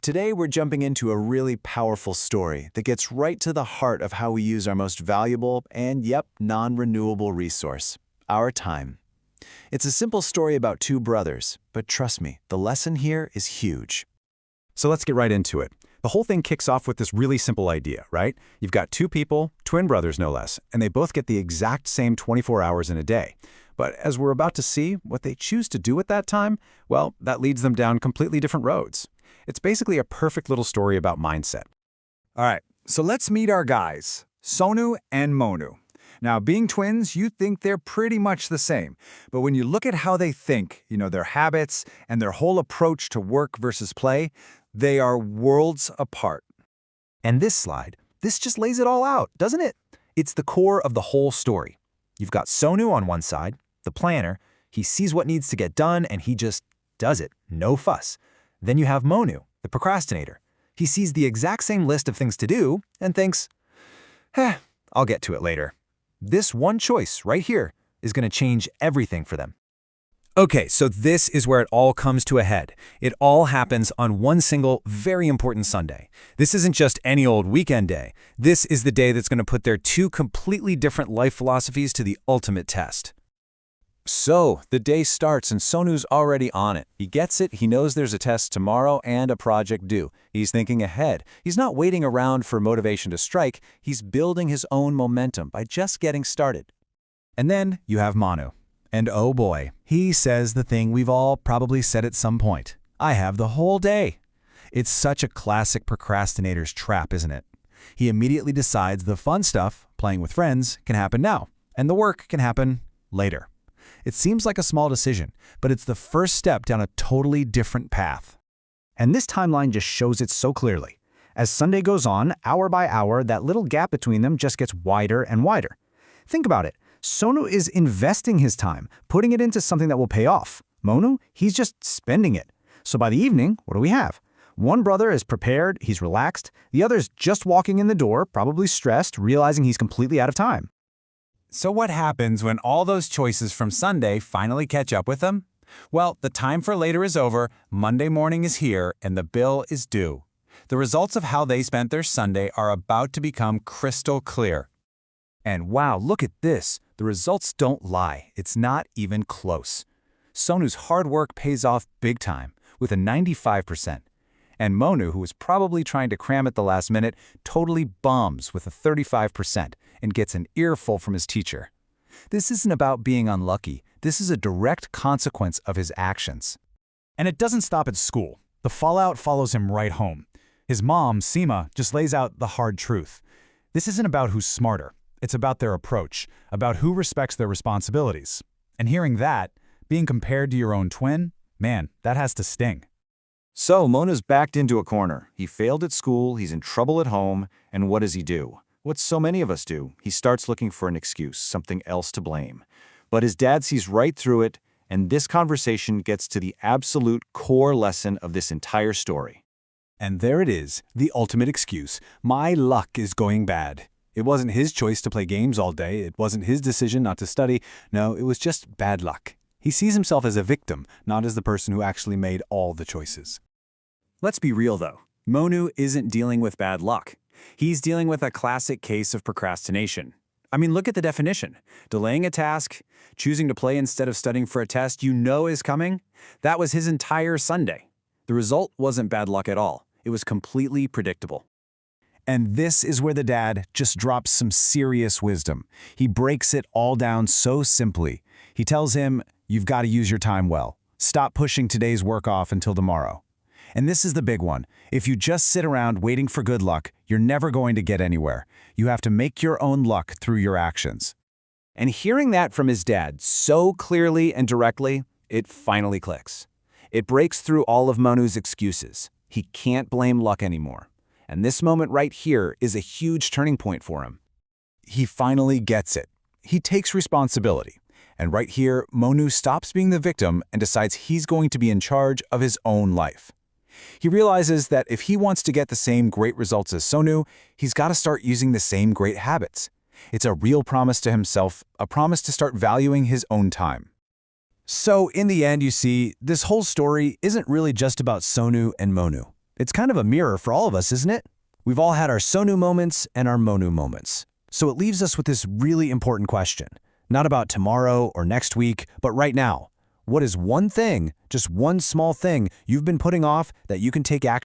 Today we're jumping into a really powerful story that gets right to the heart of how we use our most valuable and, yep, non-renewable resource, our time. It's a simple story about two brothers, but trust me, the lesson here is huge. So let's get right into it. The whole thing kicks off with this really simple idea, right? You've got two people, twin brothers no less, and they both get the exact same 24 hours in a day. But as we're about to see, what they choose to do at that time, well, that leads them down completely different roads. It's basically a perfect little story about mindset. All right, so let's meet our guys, Sonu and Monu. Now, being twins, you think they're pretty much the same. But when you look at how they think, their habits and their whole approach to work versus play, they are worlds apart. And this slide, this just lays it all out, doesn't it? It's the core of the whole story. You've got Sonu on one side, the planner. He sees what needs to get done and he just does it, no fuss. Then you have Monu, the procrastinator. He sees the exact same list of things to do and thinks, I'll get to it later. This one choice right here is going to change everything for them. Okay, so this is where it all comes to a head. It all happens on one single, very important Sunday. This isn't just any old weekend day. This is the day that's going to put their two completely different life philosophies to the ultimate test. So, the day starts and Sonu's already on it. He gets it, he knows there's a test tomorrow and a project due. He's thinking ahead. He's not waiting around for motivation to strike, he's building his own momentum by just getting started. And then you have Manu. And oh boy, he says the thing we've all probably said at some point. I have the whole day. It's such a classic procrastinator's trap, isn't it? He immediately decides the fun stuff, playing with friends, can happen now, and the work can happen later. It seems like a small decision, but it's the first step down a totally different path. And this timeline just shows it so clearly. As Sunday goes on, hour by hour, that little gap between them just gets wider and wider. Think about it. Sonu is investing his time, putting it into something that will pay off. Monu, he's just spending it. So by the evening, what do we have? One brother is prepared, he's relaxed. The other's just walking in the door, probably stressed, realizing he's completely out of time. So what happens when all those choices from Sunday finally catch up with them? Well, the time for later is over, Monday morning is here, and the bill is due. The results of how they spent their Sunday are about to become crystal clear. And wow, look at this. The results don't lie. It's not even close. Sonu's hard work pays off big time, with a 95%. And Monu, who was probably trying to cram at the last minute, totally bombs with a 35% and gets an earful from his teacher. This isn't about being unlucky. This is a direct consequence of his actions. And it doesn't stop at school. The fallout follows him right home. His mom, Seema, just lays out the hard truth. This isn't about who's smarter. It's about their approach, about who respects their responsibilities. And hearing that, being compared to your own twin, man, that has to sting. So, Mona's backed into a corner. He failed at school, he's in trouble at home, and what does he do? What so many of us do. He starts looking for an excuse, something else to blame. But his dad sees right through it, and this conversation gets to the absolute core lesson of this entire story. And there it is, the ultimate excuse. My luck is going bad. It wasn't his choice to play games all day. It wasn't his decision not to study. No, it was just bad luck. He sees himself as a victim, not as the person who actually made all the choices. Let's be real though. Monu isn't dealing with bad luck. He's dealing with a classic case of procrastination. I mean, look at the definition. Delaying a task, choosing to play instead of studying for a test you know is coming. That was his entire Sunday. The result wasn't bad luck at all. It was completely predictable. And this is where the dad just drops some serious wisdom. He breaks it all down so simply. He tells him, you've got to use your time well. Stop pushing today's work off until tomorrow. And this is the big one. If you just sit around waiting for good luck, you're never going to get anywhere. You have to make your own luck through your actions. And hearing that from his dad so clearly and directly, it finally clicks. It breaks through all of Monu's excuses. He can't blame luck anymore. And this moment right here is a huge turning point for him. He finally gets it. He takes responsibility. And right here, Monu stops being the victim and decides he's going to be in charge of his own life. He realizes that if he wants to get the same great results as Sonu, he's got to start using the same great habits. It's a real promise to himself, a promise to start valuing his own time. So in the end, you see, this whole story isn't really just about Sonu and Monu. It's kind of a mirror for all of us, isn't it? We've all had our Sonu moments and our Monu moments. So it leaves us with this really important question. Not about tomorrow or next week, but right now. What is one thing, just one small thing, you've been putting off that you can take action